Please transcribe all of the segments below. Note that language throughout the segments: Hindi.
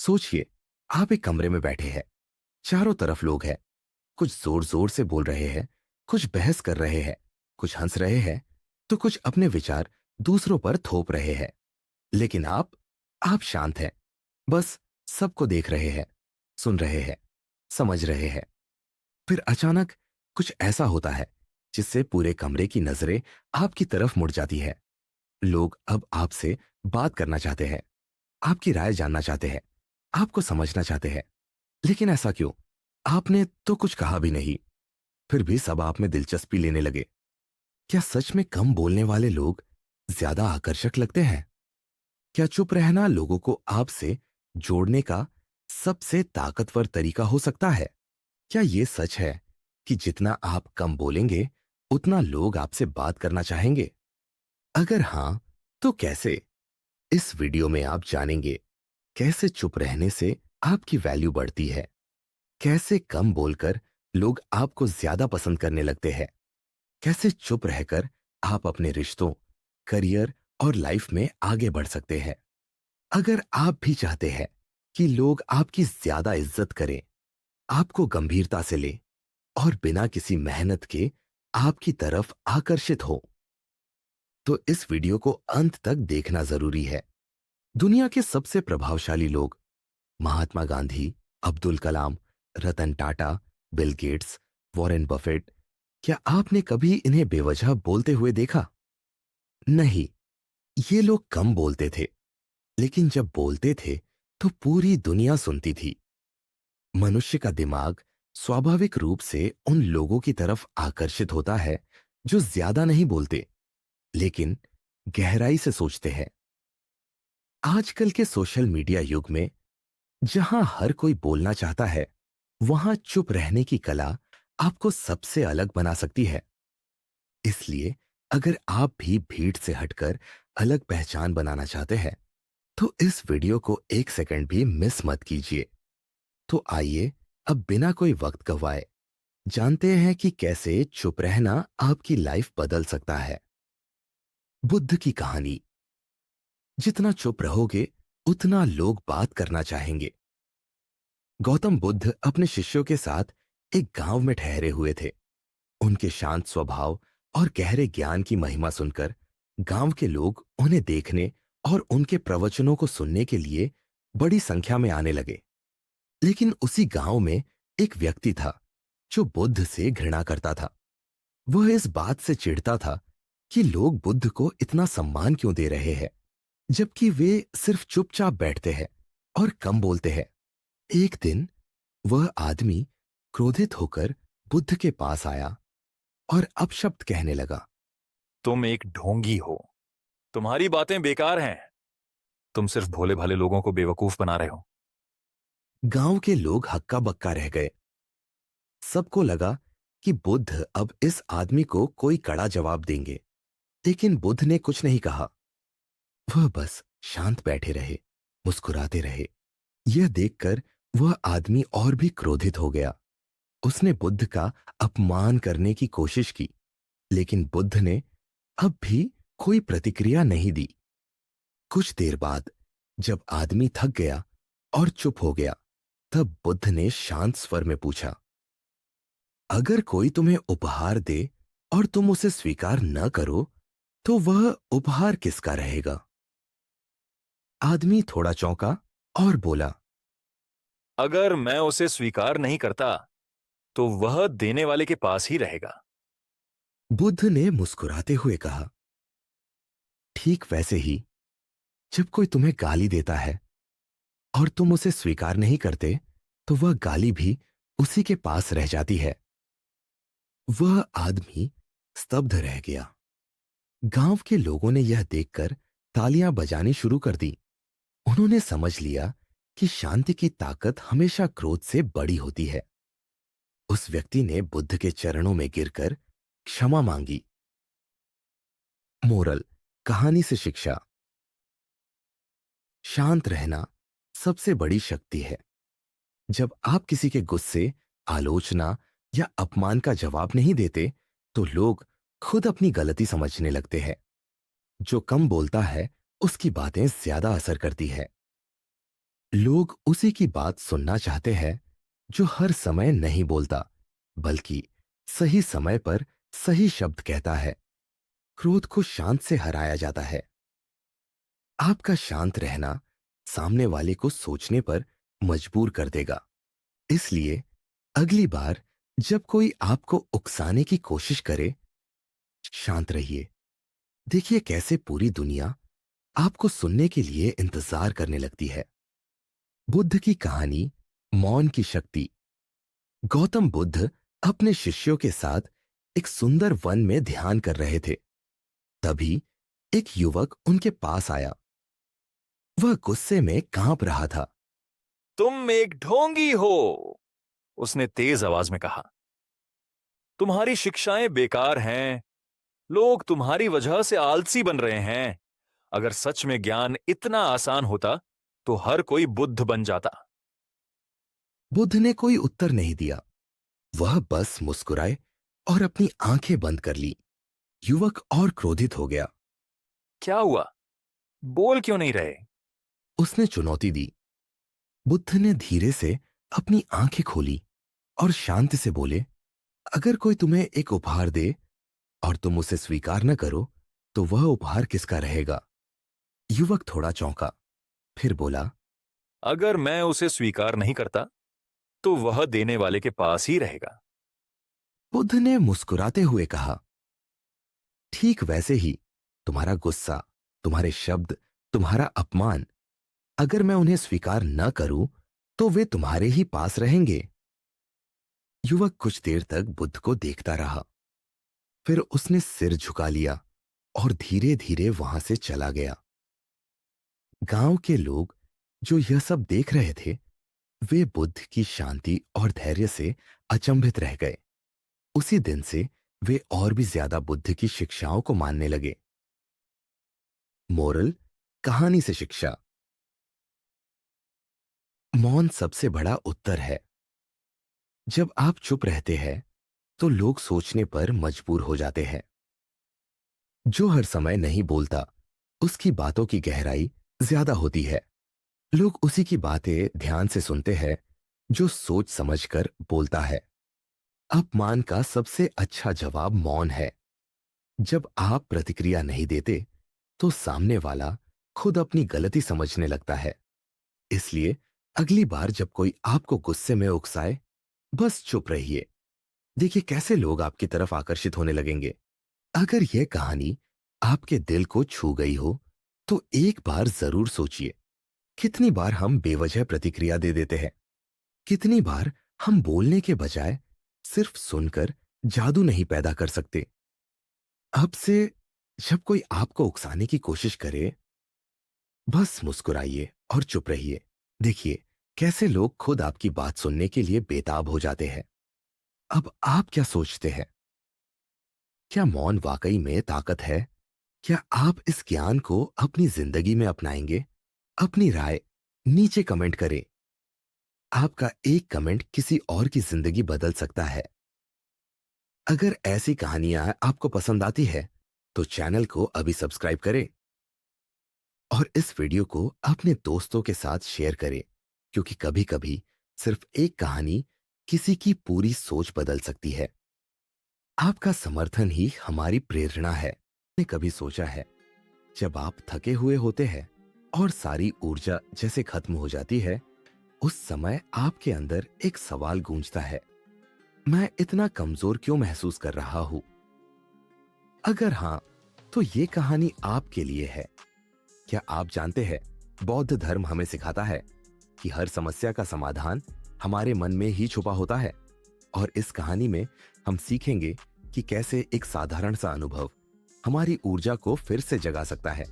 सोचिए, आप एक कमरे में बैठे हैं। चारों तरफ लोग हैं। कुछ जोर जोर से बोल रहे हैं, कुछ बहस कर रहे हैं, कुछ हंस रहे हैं, तो कुछ अपने विचार दूसरों पर थोप रहे हैं। लेकिन आप शांत हैं। बस सबको देख रहे हैं, सुन रहे हैं, समझ रहे हैं। फिर अचानक कुछ ऐसा होता है जिससे पूरे कमरे की नजरें आपकी तरफ मुड़ जाती है। लोग अब आपसे बात करना चाहते हैं, आपकी राय जानना चाहते हैं, आपको समझना चाहते हैं। लेकिन ऐसा क्यों? आपने तो कुछ कहा भी नहीं। फिर भी सब आप में दिलचस्पी लेने लगे। क्या सच में कम बोलने वाले लोग ज्यादा आकर्षक लगते हैं? क्या चुप रहना लोगों को आपसे जोड़ने का सबसे ताकतवर तरीका हो सकता है? क्या यह सच है कि जितना आप कम बोलेंगे, उतना लोग आपसे बात करना चाहेंगे? अगर हां, तो कैसे? इस वीडियो में आप जानेंगे कैसे चुप रहने से आपकी वैल्यू बढ़ती है, कैसे कम बोलकर लोग आपको ज्यादा पसंद करने लगते हैं, कैसे चुप रहकर आप अपने रिश्तों, करियर और लाइफ में आगे बढ़ सकते हैं। अगर आप भी चाहते हैं कि लोग आपकी ज्यादा इज्जत करें, आपको गंभीरता से लें और बिना किसी मेहनत के आपकी तरफ आकर्षित हो, तो इस वीडियो को अंत तक देखना जरूरी है। दुनिया के सबसे प्रभावशाली लोग, Mahatma Gandhi, Abdul Kalam, Ratan Tata, Bill Gates, Warren Buffett, क्या आपने कभी इन्हें बेवजह बोलते हुए देखा? नहीं। ये लोग कम बोलते थे, लेकिन जब बोलते थे तो पूरी दुनिया सुनती थी। मनुष्य का दिमाग स्वाभाविक रूप से उन लोगों की तरफ आकर्षित होता है जो ज्यादा नहीं बोलते, लेकिन गहराई से सोचते हैं। आजकल के सोशल मीडिया युग में जहां हर कोई बोलना चाहता है, वहां चुप रहने की कला आपको सबसे अलग बना सकती है। इसलिए अगर आप भी भीड़ से हटकर अलग पहचान बनाना चाहते हैं, तो इस वीडियो को एक सेकंड भी मिस मत कीजिए। तो आइए, अब बिना कोई वक्त गवाए जानते हैं कि कैसे चुप रहना आपकी लाइफ बदल सकता है। बुद्ध की कहानी। जितना चुप रहोगे, उतना लोग बात करना चाहेंगे। गौतम बुद्ध अपने शिष्यों के साथ एक गांव में ठहरे हुए थे। उनके शांत स्वभाव और गहरे ज्ञान की महिमा सुनकर गांव के लोग उन्हें देखने और उनके प्रवचनों को सुनने के लिए बड़ी संख्या में आने लगे। लेकिन उसी गांव में एक व्यक्ति था जो बुद्ध से घृणा करता था। वह इस बात से चिढ़ता था कि लोग बुद्ध को इतना सम्मान क्यों दे रहे हैं, जबकि वे सिर्फ चुपचाप बैठते हैं और कम बोलते हैं। एक दिन वह आदमी क्रोधित होकर बुद्ध के पास आया और अपशब्द कहने लगा। तुम एक ढोंगी हो। तुम्हारी बातें बेकार हैं। तुम सिर्फ भोले भाले लोगों को बेवकूफ बना रहे हो। गांव के लोग हक्का बक्का रह गए। सबको लगा कि बुद्ध अब इस आदमी को कोई कड़ा जवाब देंगे, लेकिन बुद्ध ने कुछ नहीं कहा। वह बस शांत बैठे रहे, मुस्कुराते रहे। यह देखकर वह आदमी और भी क्रोधित हो गया। उसने बुद्ध का अपमान करने की कोशिश की, लेकिन बुद्ध ने अब भी कोई प्रतिक्रिया नहीं दी। कुछ देर बाद जब आदमी थक गया और चुप हो गया, तब बुद्ध ने शांत स्वर में पूछा, अगर कोई तुम्हें उपहार दे और तुम उसे स्वीकार न करो, तो वह उपहार किसका रहेगा? आदमी थोड़ा चौंका और बोला, अगर मैं उसे स्वीकार नहीं करता तो वह देने वाले के पास ही रहेगा। बुद्ध ने मुस्कुराते हुए कहा, ठीक वैसे ही जब कोई तुम्हें गाली देता है और तुम उसे स्वीकार नहीं करते, तो वह गाली भी उसी के पास रह जाती है। वह आदमी स्तब्ध रह गया। गांव के लोगों ने यह देखकर तालियां बजानी शुरू कर दी। उन्होंने समझ लिया कि शांति की ताकत हमेशा क्रोध से बड़ी होती है। उस व्यक्ति ने बुद्ध के चरणों में गिरकर क्षमा मांगी। मोरल, कहानी से शिक्षा। शांत रहना सबसे बड़ी शक्ति है। जब आप किसी के गुस्से, आलोचना या अपमान का जवाब नहीं देते, तो लोग खुद अपनी गलती समझने लगते हैं। जो कम बोलता है, उसकी बातें ज्यादा असर करती है। लोग उसी की बात सुनना चाहते हैं जो हर समय नहीं बोलता, बल्कि सही समय पर सही शब्द कहता है। क्रोध को शांत से हराया जाता है। आपका शांत रहना सामने वाले को सोचने पर मजबूर कर देगा। इसलिए अगली बार जब कोई आपको उकसाने की कोशिश करे, शांत रहिए। देखिए कैसे पूरी दुनिया आपको सुनने के लिए इंतजार करने लगती है। बुद्ध की कहानी, मौन की शक्ति। गौतम बुद्ध अपने शिष्यों के साथ एक सुंदर वन में ध्यान कर रहे थे। तभी एक युवक उनके पास आया। वह गुस्से में कांप रहा था। तुम एक ढोंगी हो, उसने तेज आवाज में कहा। तुम्हारी शिक्षाएं बेकार हैं। लोग तुम्हारी वजह से आलसी बन रहे हैं। अगर सच में ज्ञान इतना आसान होता तो हर कोई बुद्ध बन जाता। बुद्ध ने कोई उत्तर नहीं दिया। वह बस मुस्कुराए और अपनी आंखें बंद कर ली। युवक और क्रोधित हो गया। क्या हुआ? बोल क्यों नहीं रहे? उसने चुनौती दी। बुद्ध ने धीरे से अपनी आंखें खोली और शांति से बोले, अगर कोई तुम्हें एक उपहार दे और तुम उसे स्वीकार न करो, तो वह उपहार किसका रहेगा? युवक थोड़ा चौंका, फिर बोला, अगर मैं उसे स्वीकार नहीं करता तो वह देने वाले के पास ही रहेगा। बुद्ध ने मुस्कुराते हुए कहा, ठीक वैसे ही तुम्हारा गुस्सा, तुम्हारे शब्द, तुम्हारा अपमान, अगर मैं उन्हें स्वीकार न करूं तो वे तुम्हारे ही पास रहेंगे। युवक कुछ देर तक बुद्ध को देखता रहा। फिर उसने सिर झुका लिया और धीरे धीरे वहां से चला गया। गांव के लोग जो यह सब देख रहे थे, वे बुद्ध की शांति और धैर्य से अचंभित रह गए। उसी दिन से वे और भी ज्यादा बुद्ध की शिक्षाओं को मानने लगे। मोरल, कहानी से शिक्षा। मौन सबसे बड़ा उत्तर है। जब आप चुप रहते हैं तो लोग सोचने पर मजबूर हो जाते हैं। जो हर समय नहीं बोलता, उसकी बातों की गहराई ज्यादा होती है। लोग उसी की बातें ध्यान से सुनते हैं जो सोच समझकर बोलता है। अपमान का सबसे अच्छा जवाब मौन है। जब आप प्रतिक्रिया नहीं देते तो सामने वाला खुद अपनी गलती समझने लगता है। इसलिए अगली बार जब कोई आपको गुस्से में उकसाए, बस चुप रहिए। देखिए कैसे लोग आपकी तरफ आकर्षित होने लगेंगे। अगर यह कहानी आपके दिल को छू गई हो तो एक बार जरूर सोचिए, कितनी बार हम बेवजह प्रतिक्रिया दे देते हैं। कितनी बार हम बोलने के बजाय सिर्फ सुनकर जादू नहीं पैदा कर सकते। अब से जब कोई आपको उकसाने की कोशिश करे, बस मुस्कुराइए और चुप रहिए। देखिए कैसे लोग खुद आपकी बात सुनने के लिए बेताब हो जाते हैं। अब आप क्या सोचते हैं? क्या मौन वाकई में ताकत है? क्या आप इस ज्ञान को अपनी जिंदगी में अपनाएंगे? अपनी राय नीचे कमेंट करें। आपका एक कमेंट किसी और की जिंदगी बदल सकता है। अगर ऐसी कहानियां आपको पसंद आती है तो चैनल को अभी सब्सक्राइब करें और इस वीडियो को अपने दोस्तों के साथ शेयर करें, क्योंकि कभी कभी सिर्फ एक कहानी किसी की पूरी सोच बदल सकती है। आपका समर्थन ही हमारी प्रेरणा है। मैंने कभी सोचा है, जब आप थके हुए होते हैं और सारी ऊर्जा जैसे खत्म हो जाती है, उस समय आपके अंदर एक सवाल गूंजता है, मैं इतना कमजोर क्यों महसूस कर रहा हूं? अगर हां, तो ये कहानी आपके लिए है। क्या आप जानते हैं, बौद्ध धर्म हमें सिखाता है कि हर समस्या का समाधान हमारे मन में ही छुपा होता है। और इस कहानी में हम सीखेंगे कि कैसे एक साधारण सा अनुभव हमारी ऊर्जा को फिर से जगा सकता है।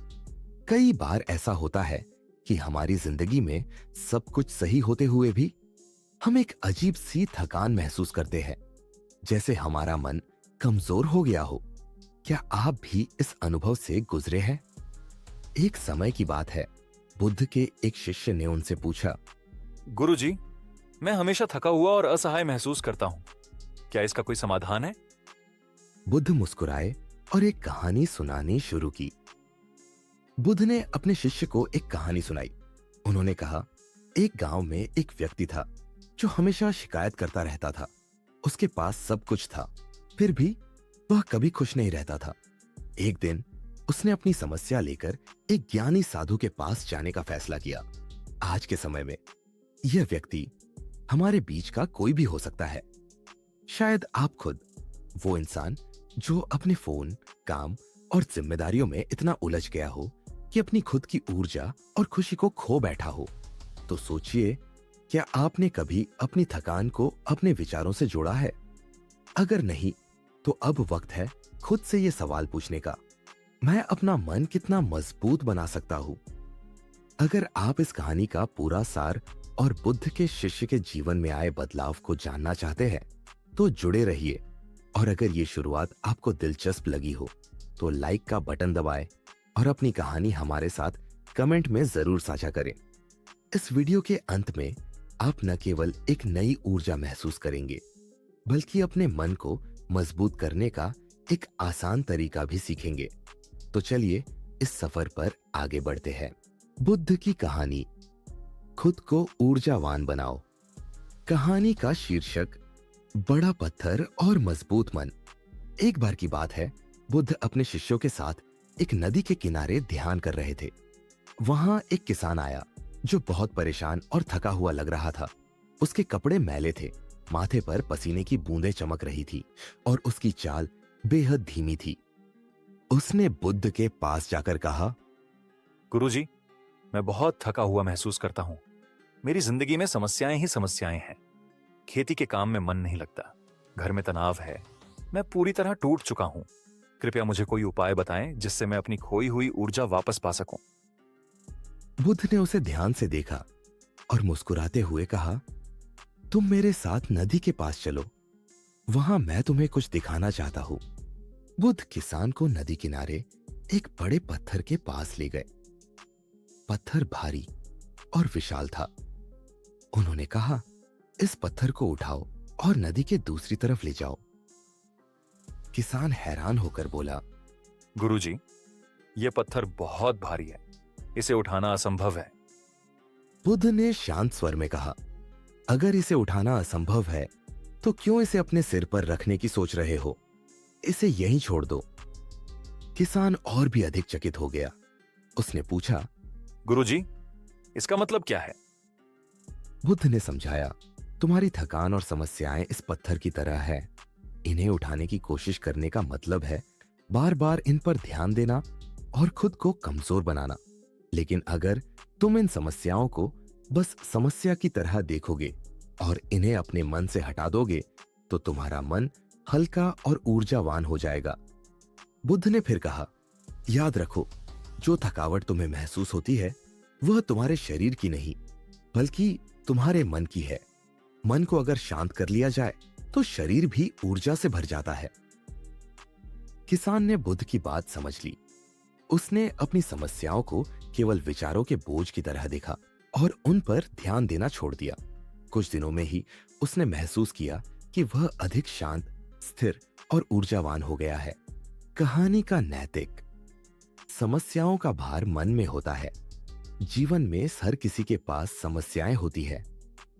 कई बार ऐसा होता है कि हमारी जिंदगी में सब कुछ सही होते हुए भी हम एक अजीब सी थकान महसूस करते हैं, जैसे हमारा मन कमजोर हो गया हो। क्या आप भी इस अनुभव से गुजरे हैं? एक समय की बात है, बुद्ध के एक शिष्य ने उनसे पूछा, गुरुजी, मैं हमेशा थका हुआ और असहाय महसूस करता हूं। क्या इसका कोई समाधान है? बुद्ध मुस्कुराए और एक कहानी सुनानी शुरू की। बुद्ध ने अपने शिष्य को एक कहानी सुनाई। उन्होंने कहा, एक गांव में एक व्यक्ति था जो हमेशा शिकायत करता रहता था। उसके पास सब कुछ था, फिर भी वह कभी खुश नहीं रहता था। एक दिन उसने अपनी समस्या लेकर एक ज्ञानी साधु के पास जाने का फैसला किया। आज के समय में यह व्यक्ति हमारे बीच का कोई भी हो सकता है। शायद आप खुद वो इंसान जो अपने फोन, काम और जिम्मेदारियों में इतना उलझ गया हो कि अपनी खुद की ऊर्जा और खुशी को खो बैठा हो। तो सोचिए, क्या आपने कभी अपनी थकान को अपने विचारों से जोड़ा है? अगर नहीं, तो अब वक्त है खुद से यह सवाल पूछने का, मैं अपना मन कितना मजबूत बना सकता हूं? अगर आप इस कहानी का पूरा सार और बुद्ध के शिष्य के जीवन में आए बदलाव को जानना चाहते हैं तो जुड़े रहिए। और अगर ये शुरुआत आपको दिलचस्प लगी हो तो लाइक का बटन दबाएं और अपनी कहानी हमारे साथ कमेंट में जरूर साझा करें। इस वीडियो के अंत में आप न केवल एक नई ऊर्जा महसूस करेंगे, बल्कि अपने मन को मजबूत करने का एक आसान तरीका भी सीखेंगे। तो चलिए इस सफर पर आगे बढ़ते हैं। बुद्ध की कहानी, खुद को ऊर्जावान बनाओ। कहानी का शीर्षक बड़ा पत्थर और मजबूत मन। एक बार की बात है, बुद्ध अपने शिष्यों के साथ एक नदी के किनारे ध्यान कर रहे थे। वहां एक किसान आया जो बहुत परेशान और थका हुआ लग रहा था। उसके कपड़े मैले थे, माथे पर पसीने की बूंदें चमक रही थी और उसकी चाल बेहद धीमी थी। उसने बुद्ध के पास जाकर कहा, गुरुजी, मैं बहुत थका हुआ महसूस करता हूं। मेरी जिंदगी में समस्याएं ही समस्याएं हैं। खेती के काम में मन नहीं लगता, घर में तनाव है, मैं पूरी तरह टूट चुका हूं। कृपया मुझे कोई उपाय बताएं जिससे मैं अपनी खोई हुई ऊर्जा वापस पा सकूं। बुद्ध ने उसे ध्यान से देखा और मुस्कुराते हुए कहा, तुम मेरे साथ नदी के पास चलो, वहां मैं तुम्हें कुछ दिखाना चाहता हूं। बुद्ध किसान को नदी किनारे एक बड़े पत्थर के पास ले गए। पत्थर भारी और विशाल था। उन्होंने कहा, इस पत्थर को उठाओ और नदी के दूसरी तरफ ले जाओ। किसान हैरान होकर बोला, गुरुजी, यह पत्थर बहुत भारी है, इसे उठाना असंभव है। बुद्ध ने शांत स्वर में कहा, अगर इसे उठाना असंभव है तो क्यों इसे अपने सिर पर रखने की सोच रहे हो? इसे यहीं छोड़ दो। किसान और भी अधिक चकित हो गया। उसने पूछा, गुरुजी, इसका मतलब क्या है? बुद्ध ने समझाया, तुम्हारी थकान और समस्याएं इस पत्थर की तरह है। इन्हें उठाने की कोशिश करने का मतलब है बार बार इन पर ध्यान देना और खुद को कमजोर बनाना। लेकिन अगर तुम इन समस्याओं को बस समस्या की तरह देखोगे और इन्हें अपने मन से हटा दोगे तो तुम्हारा मन हल्का और ऊर्जावान हो जाएगा। बुद्ध ने फिर कहा, याद रखो, जो थकावट तुम्हें महसूस होती है वह तुम्हारे शरीर की नहीं बल्कि तुम्हारे मन की है। मन को अगर शांत कर लिया जाए तो शरीर भी ऊर्जा से भर जाता है। किसान ने बुद्ध की बात समझ ली। उसने अपनी समस्याओं को केवल विचारों के बोझ की तरह देखा और उन पर ध्यान देना छोड़ दिया। कुछ दिनों में ही उसने महसूस किया कि वह अधिक शांत, स्थिर और ऊर्जावान हो गया है। कहानी का नैतिक, समस्याओं का भार मन में होता है। जीवन में हर किसी के पास समस्याएं होती है,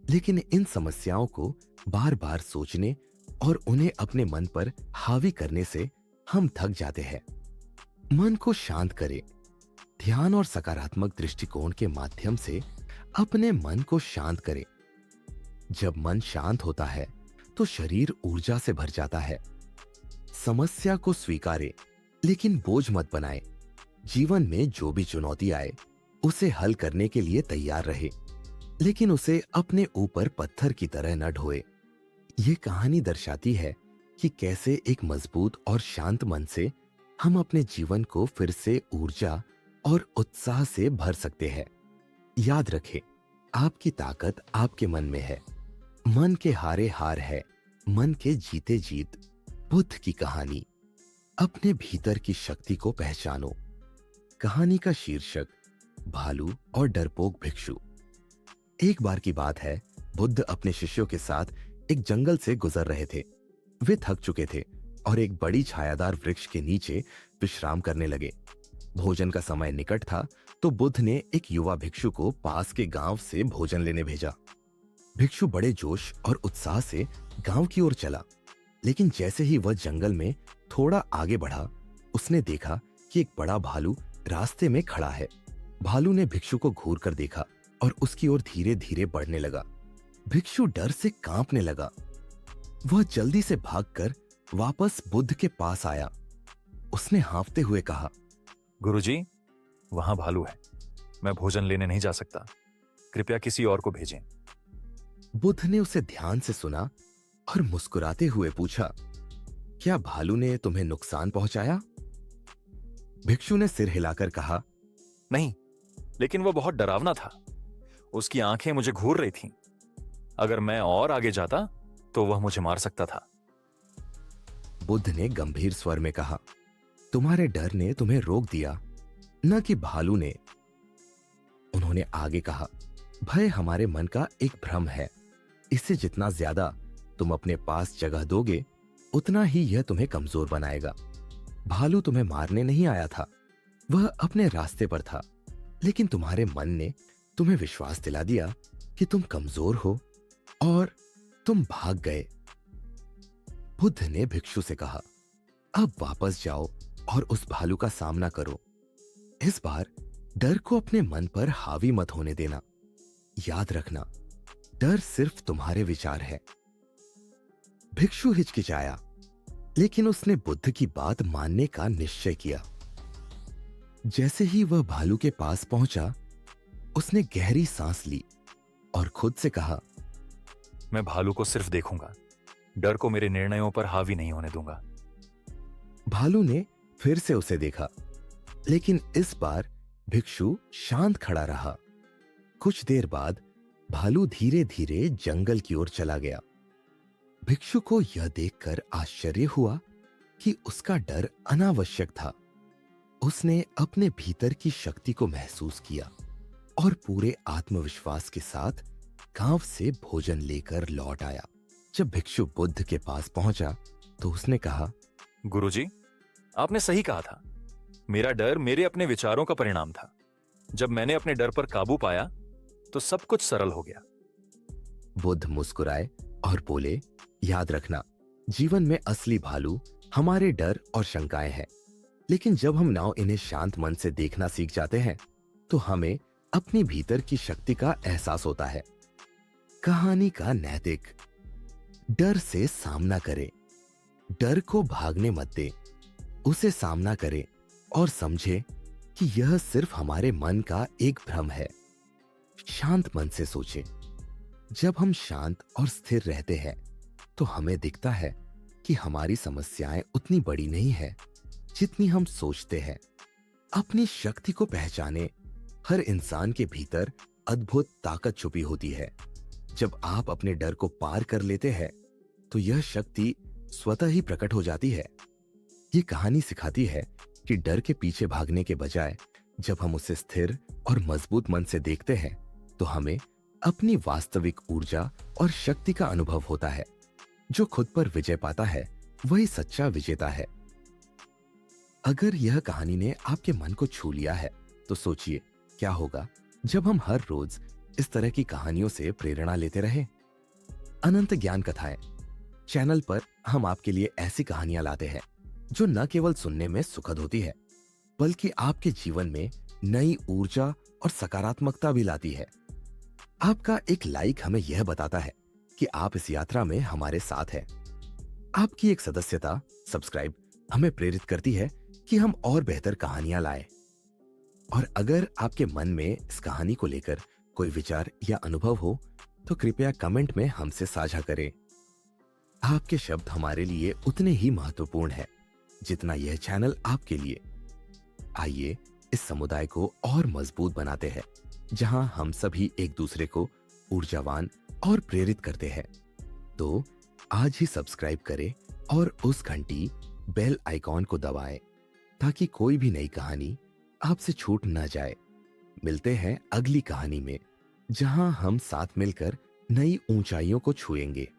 लेकिन इन समस्याओं को बार बार सोचने और उन्हें अपने मन पर हावी करने से हम थक जाते हैं। मन को शांत करें। ध्यान और सकारात्मक दृष्टिकोण के माध्यम से अपने मन को शांत करें। जब मन शांत होता है तो शरीर ऊर्जा से भर जाता है। समस्या को स्वीकारें, लेकिन बोझ मत बनाएं। जीवन में जो भी चुनौती आए उसे हल करने के लिए तैयार रहे, लेकिन उसे अपने ऊपर पत्थर की तरह न ढोए। ये कहानी दर्शाती है कि कैसे एक मजबूत और शांत मन से हम अपने जीवन को फिर से ऊर्जा और उत्साह से भर सकते हैं। याद रखें, आपकी ताकत आपके मन में है। मन के हारे हार है, मन के जीते जीत। बुद्ध की कहानी, अपने भीतर की शक्ति को पहचानो। कहानी का शीर्षक भालू और डरपोक भिक्षु। एक बार की बात है, बुद्ध अपने शिष्यों के साथ एक जंगल से गुजर रहे थे। वे थक चुके थे और एक बड़ी छायादार वृक्ष के नीचे विश्राम करने लगे। भोजन का समय निकट था तो बुद्ध ने एक युवा भिक्षु को पास के गांव से भोजन लेने भेजा। भिक्षु बड़े जोश और उत्साह से गांव की ओर चला, लेकिन जैसे ही वह जंगल में थोड़ा आगे बढ़ा, उसने देखा कि एक बड़ा भालू रास्ते में खड़ा है। भालू ने भिक्षु को घूर कर देखा और उसकी ओर धीरे धीरे बढ़ने लगा। भिक्षु डर से कांपने लगा। वह जल्दी से भागकर वापस बुद्ध के पास आया। उसने हाँफते हुए कहा, गुरुजी, वहां भालू है, मैं भोजन लेने नहीं जा सकता, कृपया किसी और को भेजें। बुद्ध ने उसे ध्यान से सुना और मुस्कुराते हुए पूछा, क्या भालू ने तुम्हें नुकसान पहुंचाया? भिक्षु ने सिर हिलाकर कहा, नहीं, लेकिन वह बहुत डरावना था। उसकी आंखें मुझे घूर रही थीं। अगर मैं और आगे जाता तो वह मुझे मार सकता था। बुद्ध ने गंभीर स्वर में कहा, तुम्हारे डर ने तुम्हें रोक दिया, न कि भालू ने। उन्होंने आगे कहा, भय हमारे मन का एक भ्रम है। इससे जितना ज्यादा तुम अपने पास जगह दोगे, उतना ही यह तुम्हें कमजोर बनाएगा। भालू तुम्हें मारने नहीं आया था, वह अपने रास्ते पर था, लेकिन तुम्हारे मन ने तुम्हें विश्वास दिला दिया कि तुम कमजोर हो और तुम भाग गए। बुद्ध ने भिक्षु से कहा, अब वापस जाओ और उस भालू का सामना करो। इस बार डर को अपने मन पर हावी मत होने देना। याद रखना, डर सिर्फ तुम्हारे विचार है। भिक्षु हिचकिचाया, लेकिन उसने बुद्ध की बात मानने का निश्चय किया। जैसे ही वह भालू के पास पहुंचा, उसने गहरी सांस ली और खुद से कहा, मैं भालू को सिर्फ देखूंगा, डर को मेरे निर्णयों पर हावी नहीं होने दूंगा। भालू ने फिर से उसे देखा, लेकिन इस बार भिक्षु शांत खड़ा रहा। कुछ देर बाद भालू धीरे धीरे जंगल की ओर चला गया। भिक्षु को यह देखकर आश्चर्य हुआ कि उसका डर अनावश्यक था। उसने अपने भीतर की शक्ति को महसूस किया और पूरे आत्मविश्वास के साथ गांव से भोजन लेकर लौट आया। जब भिक्षु बुद्ध के पास पहुंचा तो उसने कहा, गुरुजी, आपने सही कहा था। मेरा डर मेरे अपने विचारों का परिणाम था। जब मैंने अपने डर पर काबू पाया तो सब कुछ सरल हो गया। बुद्ध मुस्कुराए और बोले, याद रखना, जीवन में असली भालू हमारे डर और शंकाएं हैं, लेकिन जब हम इन्हें शांत मन से देखना सीख जाते हैं तो हमें अपनी भीतर की शक्ति का एहसास होता है। कहानी का नैतिक, डर से सामना करें, डर को भागने मत दे, उसे सामना करें और समझे कि यह सिर्फ हमारे मन का एक भ्रम है। शांत मन से सोचें। जब हम शांत और स्थिर रहते हैं तो हमें दिखता है कि हमारी समस्याएं उतनी बड़ी नहीं है जितनी हम सोचते हैं। अपनी शक्ति को पहचाने। हर इंसान के भीतर अद्भुत ताकत छुपी होती है। जब आप अपने डर को पार कर लेते हैं तो यह शक्ति स्वतः ही प्रकट हो जाती है। ये कहानी सिखाती है कि डर के पीछे भागने के बजाय जब हम उसे स्थिर और मजबूत मन से देखते हैं तो हमें अपनी वास्तविक ऊर्जा और शक्ति का अनुभव होता है। जो खुद पर विजय पाता है वही सच्चा विजेता है। अगर यह कहानी ने आपके मन को छू लिया है तो सोचिए क्या होगा जब हम हर रोज इस तरह की कहानियों से प्रेरणा लेते रहें। अनंत ज्ञान कथाएं चैनल पर हम आपके लिए ऐसी कहानियां लाते हैं जो न केवल सुनने में सुखद होती है बल्कि आपके जीवन में नई ऊर्जा और सकारात्मकता भी लाती है। आपका एक लाइक हमें यह बताता है कि आप इस यात्रा में हमारे साथ हैं। आपकी एक सदस्यता, सब्सक्राइब हमें प्रेरित करती है कि हम और बेहतर कहानियां लाएं। और अगर आपके मन में इस कहानी को लेकर कोई विचार या अनुभव हो तो कृपया कमेंट में हमसे साझा करें। आपके शब्द हमारे लिए उतने ही महत्वपूर्ण हैं जितना यह चैनल आपके लिए। आइए इस समुदाय को और मजबूत बनाते हैं जहां हम सभी एक दूसरे को ऊर्जावान और प्रेरित करते हैं। तो आज ही सब्सक्राइब करें और उस घंटी बेल आइकॉन को दबाएं ताकि कोई भी नई कहानी आपसे छूट न जाए। मिलते हैं अगली कहानी में जहां हम साथ मिलकर नई ऊंचाइयों को छुएंगे।